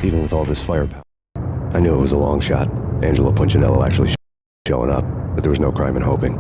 even with all this firepower. I knew it was a long shot. Angelo Punchinello actually showing up, but there was no crime in hoping.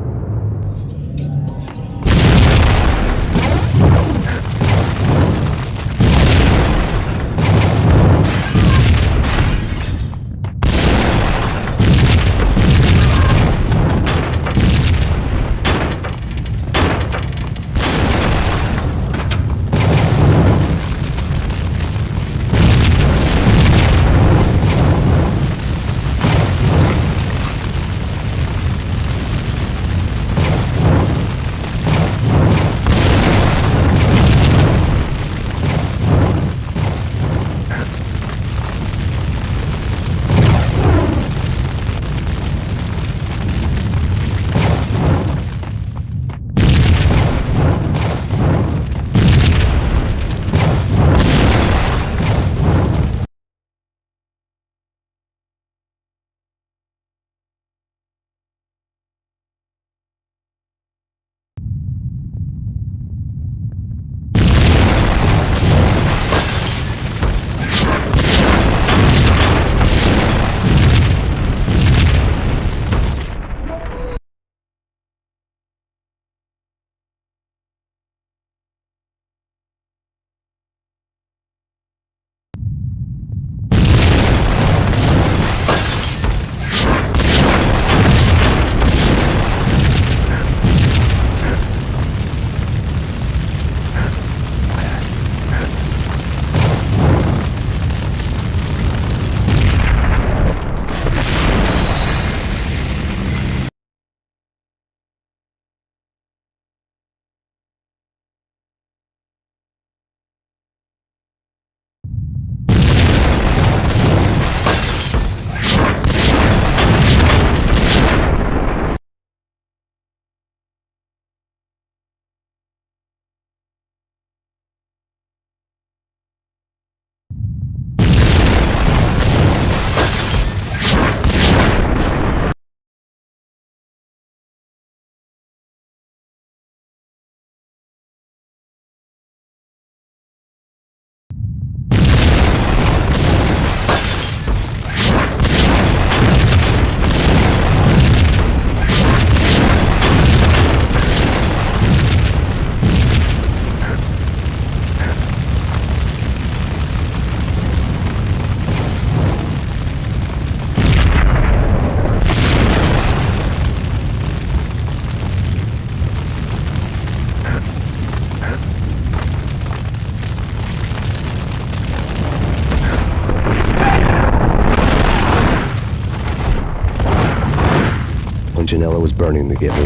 Punchinello was burning to get me.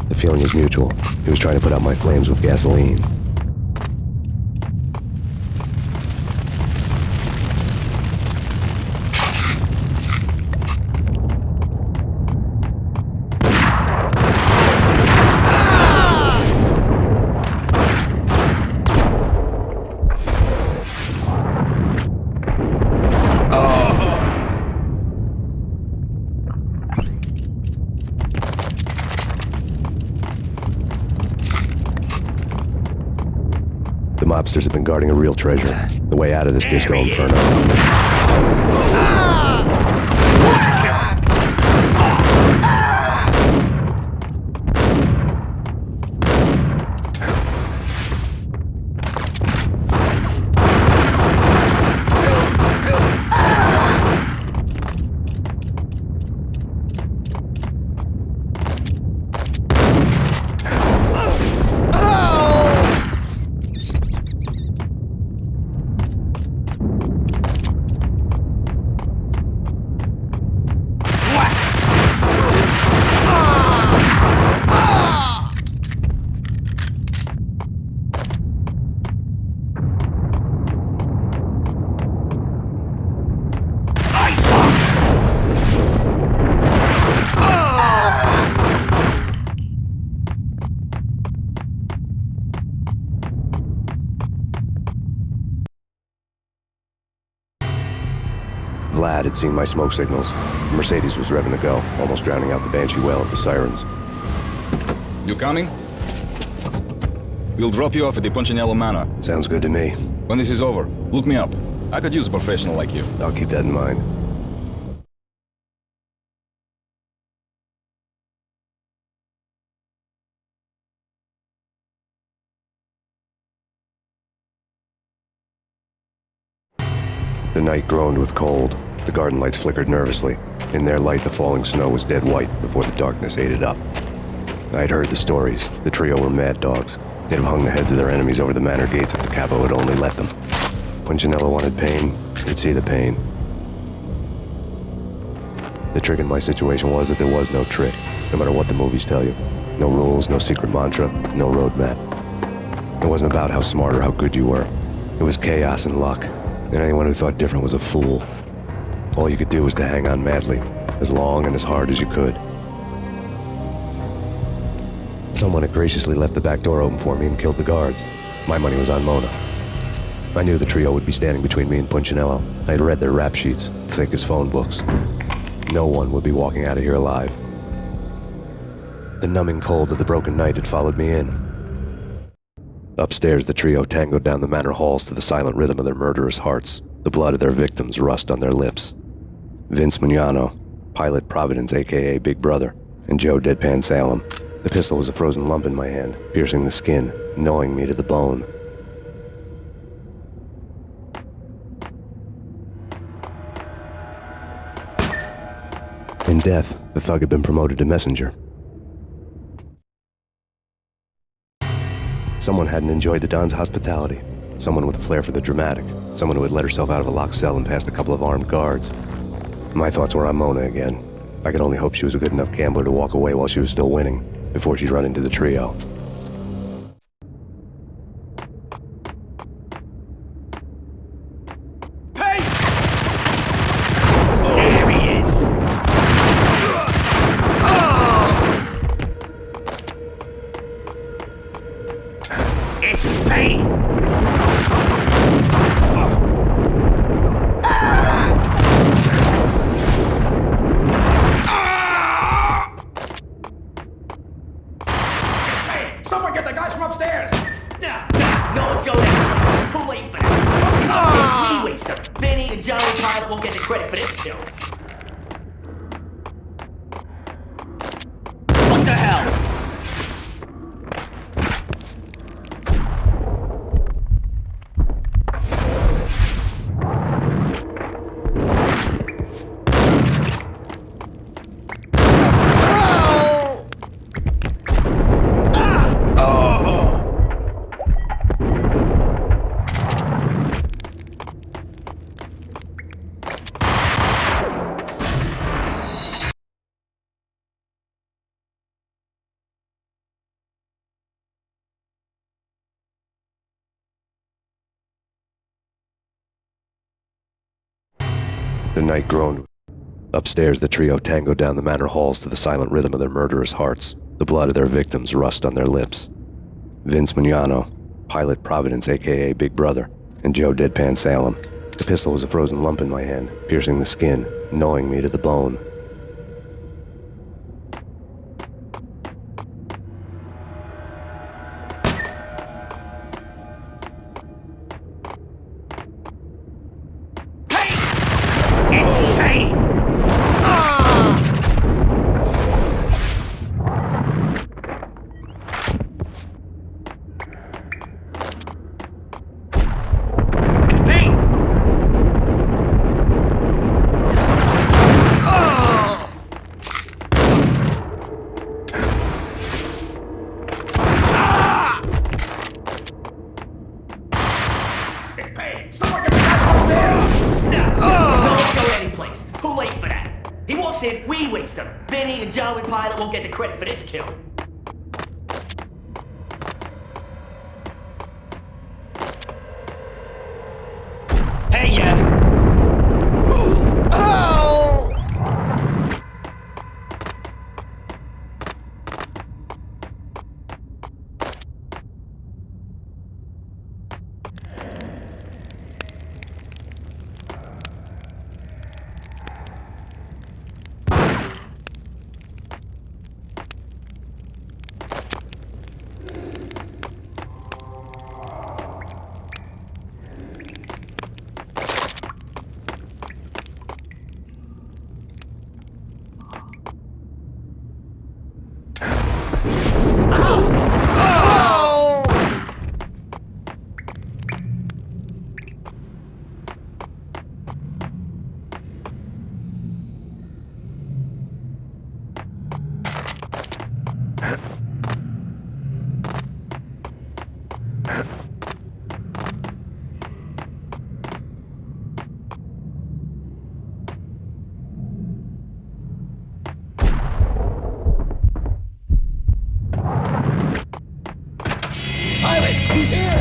The feeling was mutual. He was trying to put out my flames with gasoline. The mobsters have been guarding a real treasure. The way out of this disco inferno. Vlad had seen my smoke signals. The Mercedes was revving to go, almost drowning out the Banshee well of the sirens. You coming? We'll drop you off at the Punchinello Manor. Sounds good to me. When this is over, look me up. I could use a professional like you. I'll keep that in mind. The night groaned with cold. The garden lights flickered nervously. In their light, the falling snow was dead white before the darkness ate it up. I had heard the stories. The trio were mad dogs. They'd have hung the heads of their enemies over the manor gates if the capo had only let them. When Janella wanted Payne, he'd see the pain. The trick in my situation was that there was no trick, no matter what the movies tell you. No rules, no secret mantra, no roadmap. It wasn't about how smart or how good you were. It was chaos and luck, and anyone who thought different was a fool. All you could do was to hang on madly, as long and as hard as you could. Someone had graciously left the back door open for me and killed the guards. My money was on Mona. I knew the trio would be standing between me and Punchinello. I had read their rap sheets, thick as phone books. No one would be walking out of here alive. The numbing cold of the broken night had followed me in. Upstairs, the trio tangoed down the manor halls to the silent rhythm of their murderous hearts. The blood of their victims rust on their lips. Vince Mignano, Pilot Providence aka Big Brother, and Joe Deadpan Salem. The pistol was a frozen lump in my hand, piercing the skin, gnawing me to the bone. In death, the thug had been promoted to messenger. Someone hadn't enjoyed the Don's hospitality. Someone with a flair for the dramatic. Someone who had let herself out of a locked cell and past a couple of armed guards. My thoughts were on Mona again. I could only hope she was a good enough gambler to walk away while she was still winning, before she'd run into the trio. Hey! There he is! It's Payne! Someone get the guys from upstairs! No one's going in. Too late for that. We waste them. Benny and Johnny Pilot won't get the credit for this kill. What the hell? The night groaned. Upstairs, the trio tangoed down the manor halls to the silent rhythm of their murderous hearts. The blood of their victims rust on their lips. Vince Mignano, Pilot Providence aka Big Brother, and Joe Deadpan Salem. The pistol was a frozen lump in my hand, piercing the skin, gnawing me to the bone. It's Payne! Someone get the guys from upstairs! No one's going anyplace. Too late for that. He walks in, we waste him. Benny and Johnny Pilot won't get the credit for this kill. Hey, yeah. Pilot, he's here!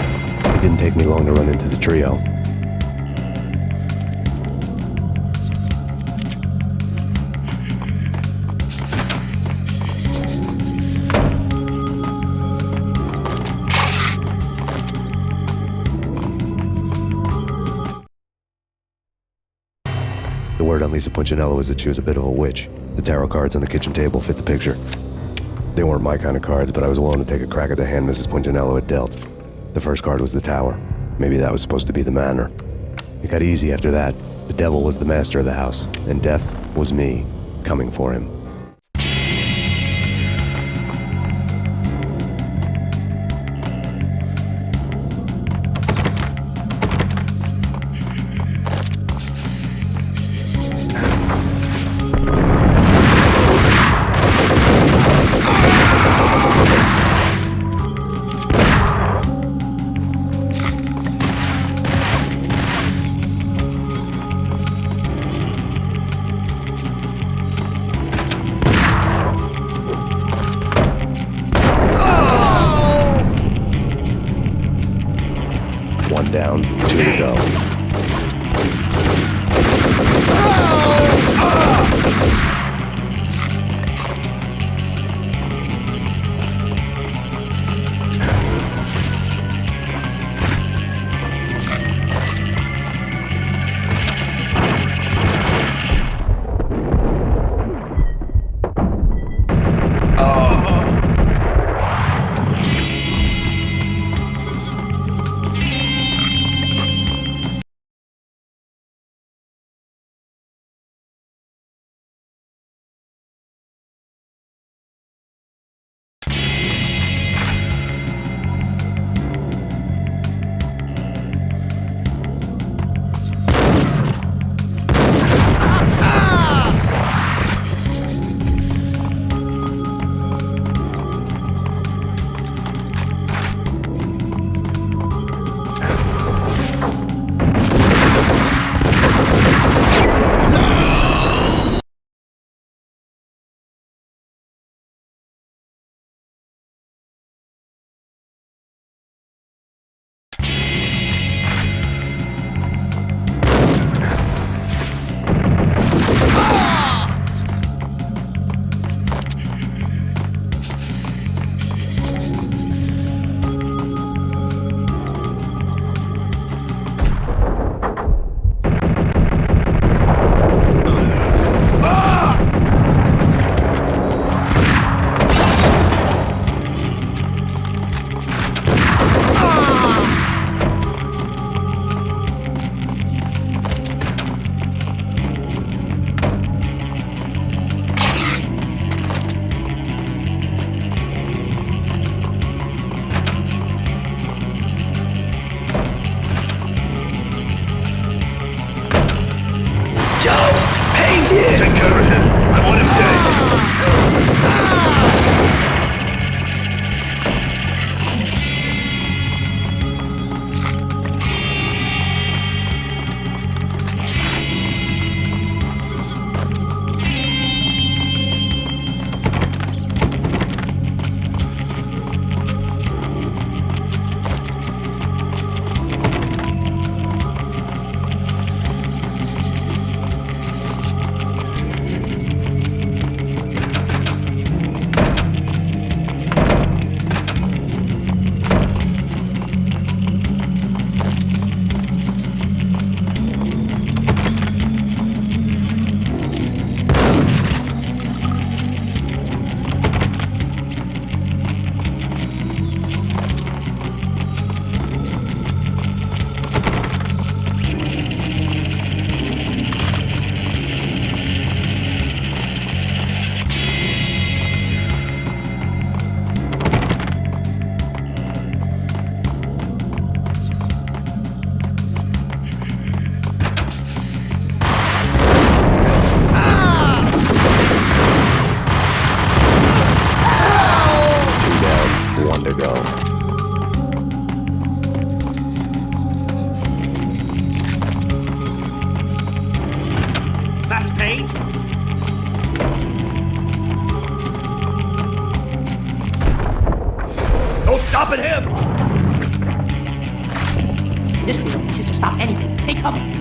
It didn't take me long to run into the trio. The word on Lisa Punchinello was that she was a bit of a witch. The tarot cards on the kitchen table fit the picture. They weren't my kind of cards, but I was willing to take a crack at the hand Mrs. Punchinello had dealt. The first card was the tower. Maybe that was supposed to be the manor. It got easy after that. The devil was the master of the house, and death was me, coming for him. One down, two to go. Take care of him. I want him dead. One to go. stopping him! This will just stop anything. They come.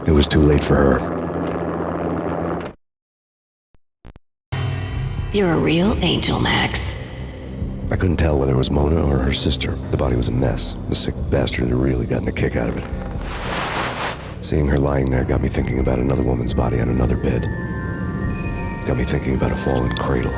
It was too late for her. You're a real angel, Max. I couldn't tell whether it was Mona or her sister. The body was a mess. The sick bastard had really gotten a kick out of it. Seeing her lying there got me thinking about another woman's body on another bed. Got me thinking about a fallen cradle.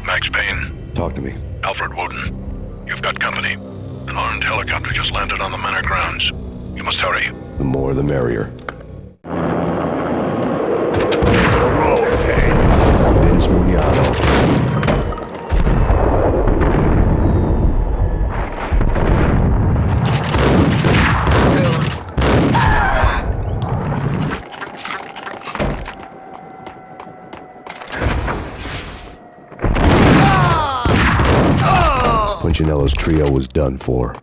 Max Payne. Talk to me. Alfred Woden. You've got company. An armed helicopter just landed on the manor grounds. You must hurry. The more the merrier. Vince Mugnano. Punchinello's trio was done for.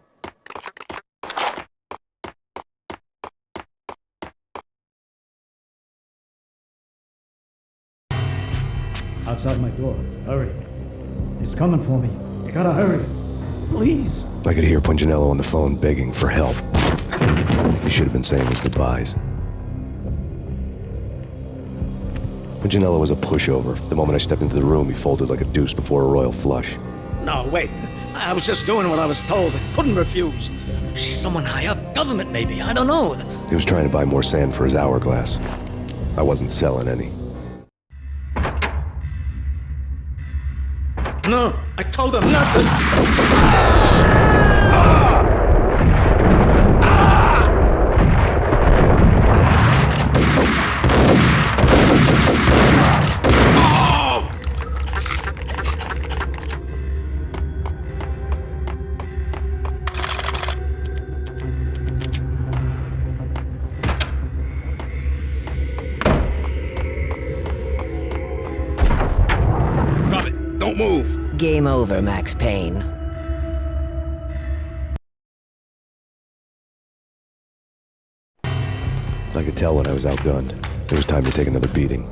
Outside my door. Hurry. He's coming for me. You gotta hurry. Please. I could hear Punchinello on the phone begging for help. He should have been saying his goodbyes. Punchinello was a pushover. The moment I stepped into the room, he folded like a deuce before a royal flush. No, wait. I was just doing what I was told. I couldn't refuse. She's someone high up. Government, maybe. I don't know. He was trying to buy more sand for his hourglass. I wasn't selling any. No, I told him not to. Don't move! Game over, Max Payne. I could tell when I was outgunned. It was time to take another beating.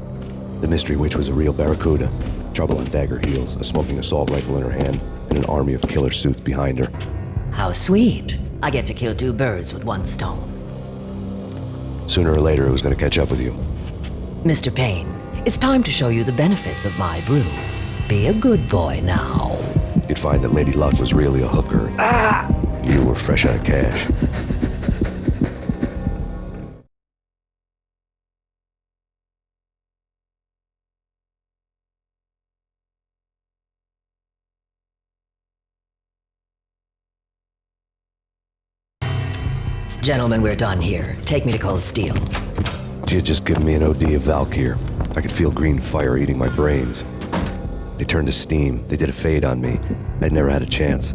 The mystery witch was a real barracuda. Trouble on dagger heels, a smoking assault rifle in her hand, and an army of killer suits behind her. How sweet. I get to kill two birds with one stone. Sooner or later, it was going to catch up with you. Mr. Payne, it's time to show you the benefits of my brew. Be a good boy now. You'd find that Lady Luck was really a hooker. You were fresh out of cash. Gentlemen, we're done here. Take me to Cold Steel. She had just given me an OD of Valkyr. I could feel green fire eating my brains. They turned to steam. They did a fade on me. I'd never had a chance.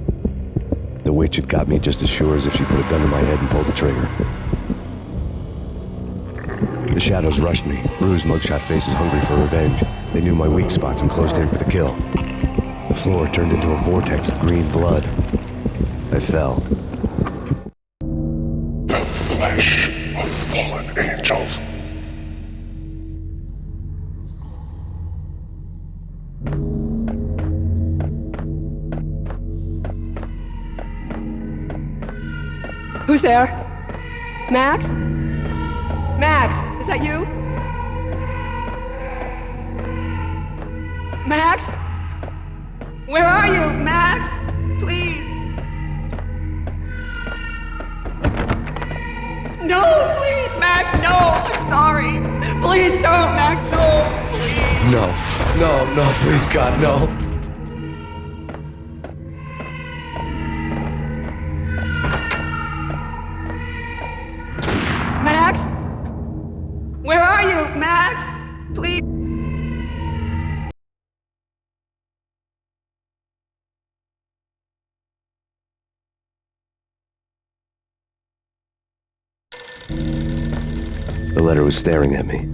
The witch had got me just as sure as if she put a gun to my head and pulled the trigger. The shadows rushed me. Bruised mugshot faces hungry for revenge. They knew my weak spots and closed in for the kill. The floor turned into a vortex of green blood. I fell. The flesh of fallen angels. Who's there? Max? Max, is that you? Max? Where are you, Max? Please. No, please, Max, no, I'm sorry. Please don't, Max, no, please. No, please God, no. Max? Where are you, Max? Please. The letter was staring at me.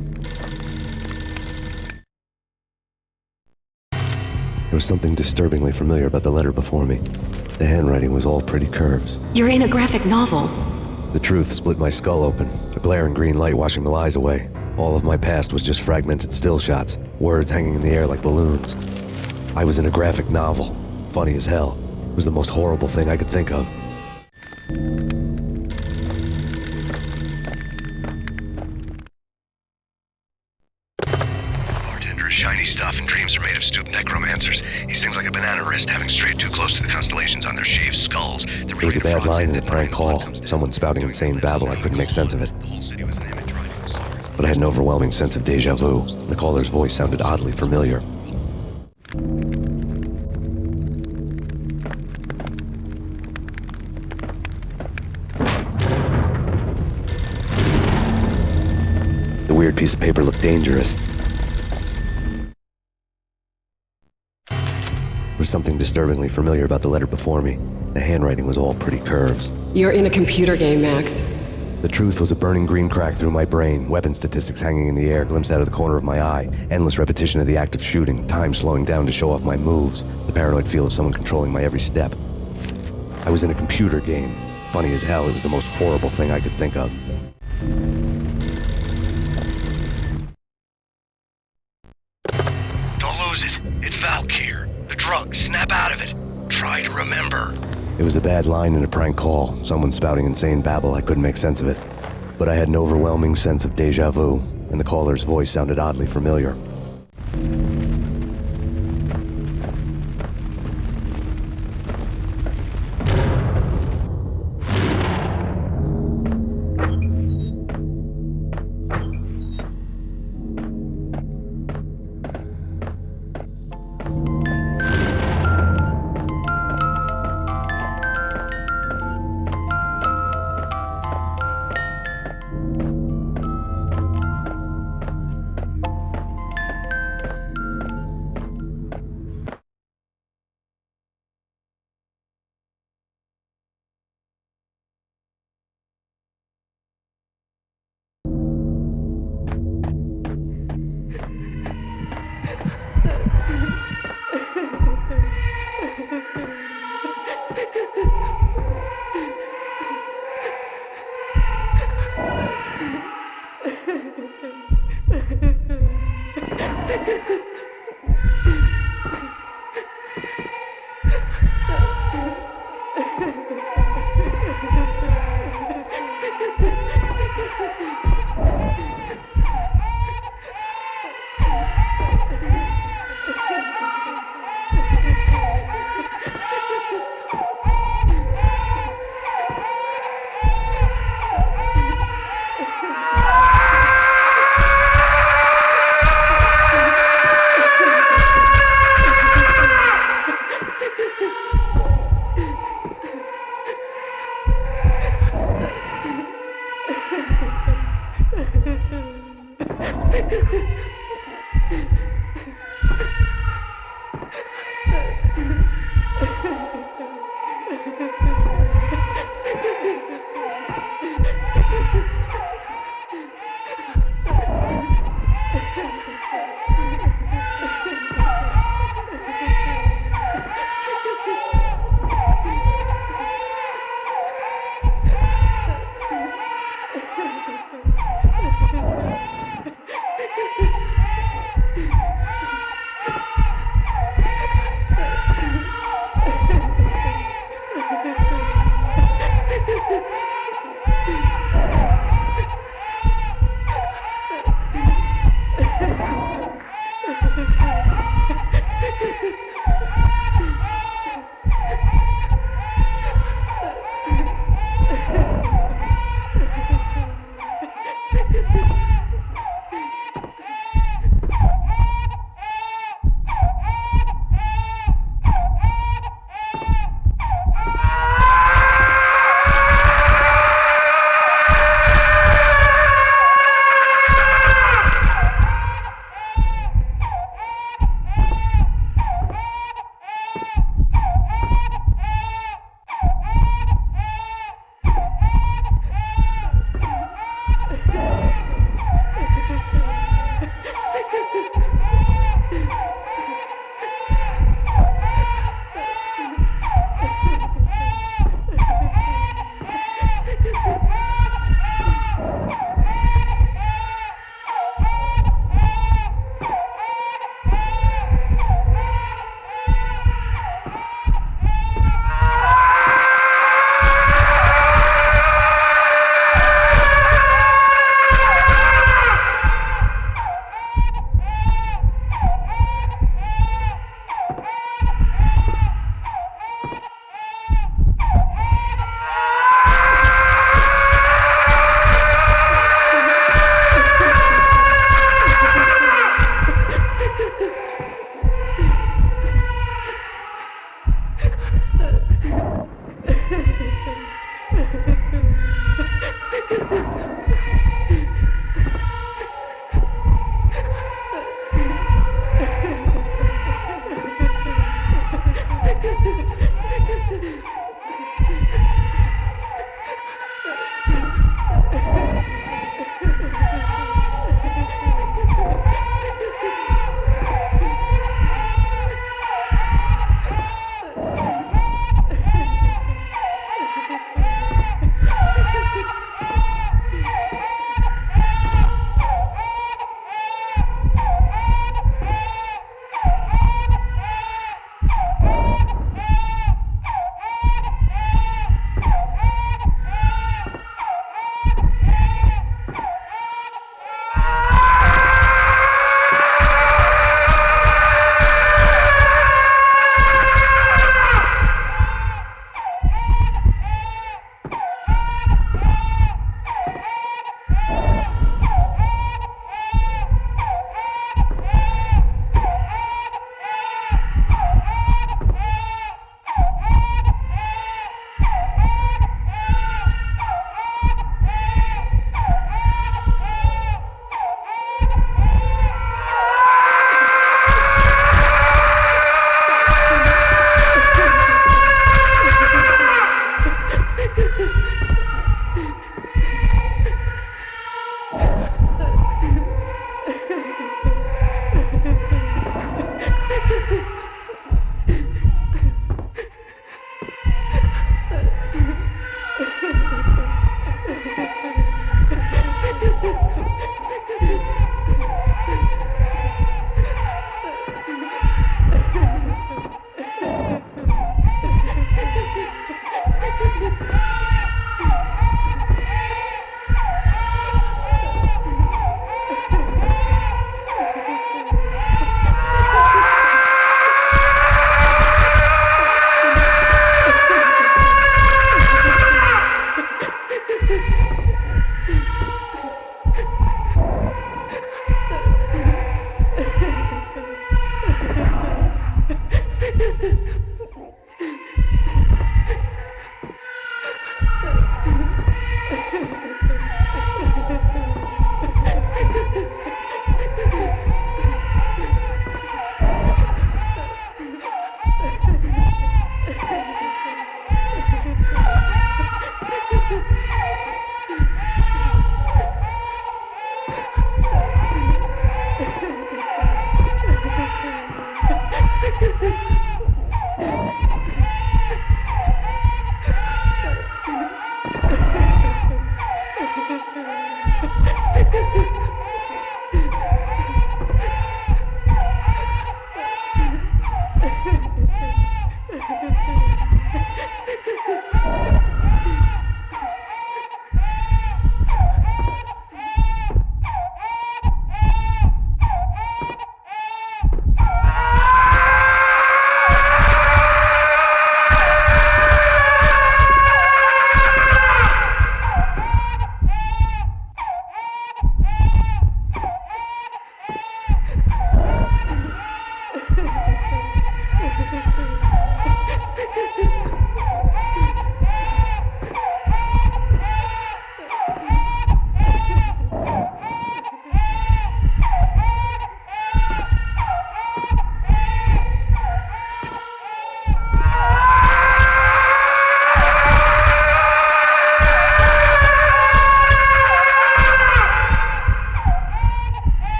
There was something disturbingly familiar about the letter before me. The handwriting was all pretty curves. You're in a graphic novel. The truth split my skull open, a glaring green light washing the lies away. All of my past was just fragmented still shots, words hanging in the air like balloons. I was in a graphic novel. Funny as hell. It was the most horrible thing I could think of. Bartender is shiny stuff, and dreams are made of stooped necromancers. He sings like a banana wrist, having strayed too close to the constellations on their shaved skulls. There was a bad line in a prank call, someone spouting insane babble. I couldn't make sense of it. But I had an overwhelming sense of deja vu. The caller's voice sounded oddly familiar. The weird piece of paper looked dangerous. There was something disturbingly familiar about the letter before me. The handwriting was all pretty curves. You're in a computer game, Max. The truth was a burning green crack through my brain, weapon statistics hanging in the air, glimpsed out of the corner of my eye, endless repetition of the act of shooting, time slowing down to show off my moves, the paranoid feel of someone controlling my every step. I was in a computer game. Funny as hell, it was the most horrible thing I could think of. Don't lose it. It's Valkyr. The drug. Snap out of it. Try to remember. It was a bad line in a prank call, someone spouting insane babble. I couldn't make sense of it. But I had an overwhelming sense of deja vu, and the caller's voice sounded oddly familiar.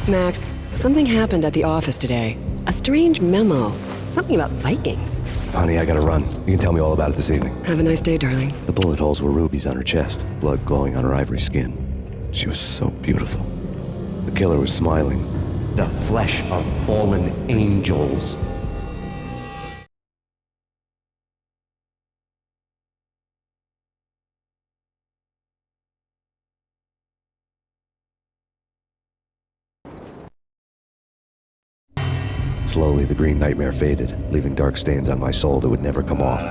Max, something happened at the office today. A strange memo. Something about Vikings. Honey, I gotta run. You can tell me all about it this evening. Have a nice day, darling. The bullet holes were rubies on her chest, blood glowing on her ivory skin. She was so beautiful. The killer was smiling. The flesh of fallen angels. Slowly, the green nightmare faded, leaving dark stains on my soul that would never come off.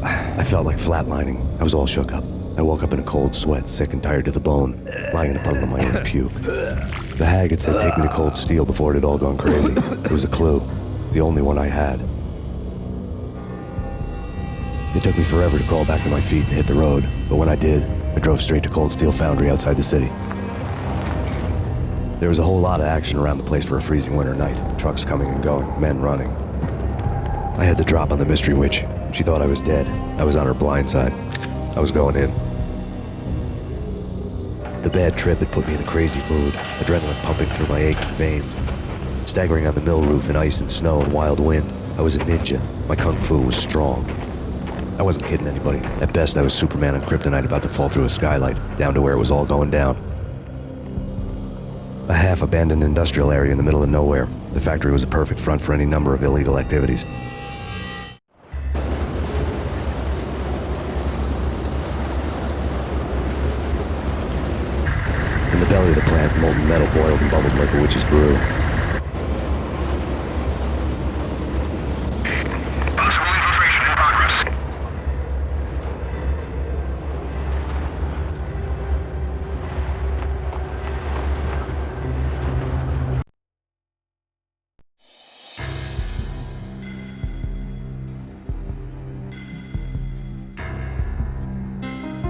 I felt like flatlining. I was all shook up. I woke up in a cold sweat, sick and tired to the bone, lying in a puddle of my own puke. The hag had said take me to Cold Steel before it had all gone crazy. It was a clue, the only one I had. It took me forever to crawl back to my feet and hit the road, but when I did, I drove straight to Cold Steel Foundry outside the city. There was a whole lot of action around the place for a freezing winter night. Trucks coming and going, men running. I had the drop on the mystery witch. She thought I was dead. I was on her blind side. I was going in. The bad trip had put me in a crazy mood, adrenaline pumping through my aching veins. Staggering on the mill roof in ice and snow and wild wind, I was a ninja. My kung fu was strong. I wasn't kidding anybody. At best, I was Superman on kryptonite about to fall through a skylight, down to where it was all going down. A half-abandoned industrial area in the middle of nowhere. The factory was a perfect front for any number of illegal activities. In the belly of the plant, molten metal boiled and bubbled like a witch's brew.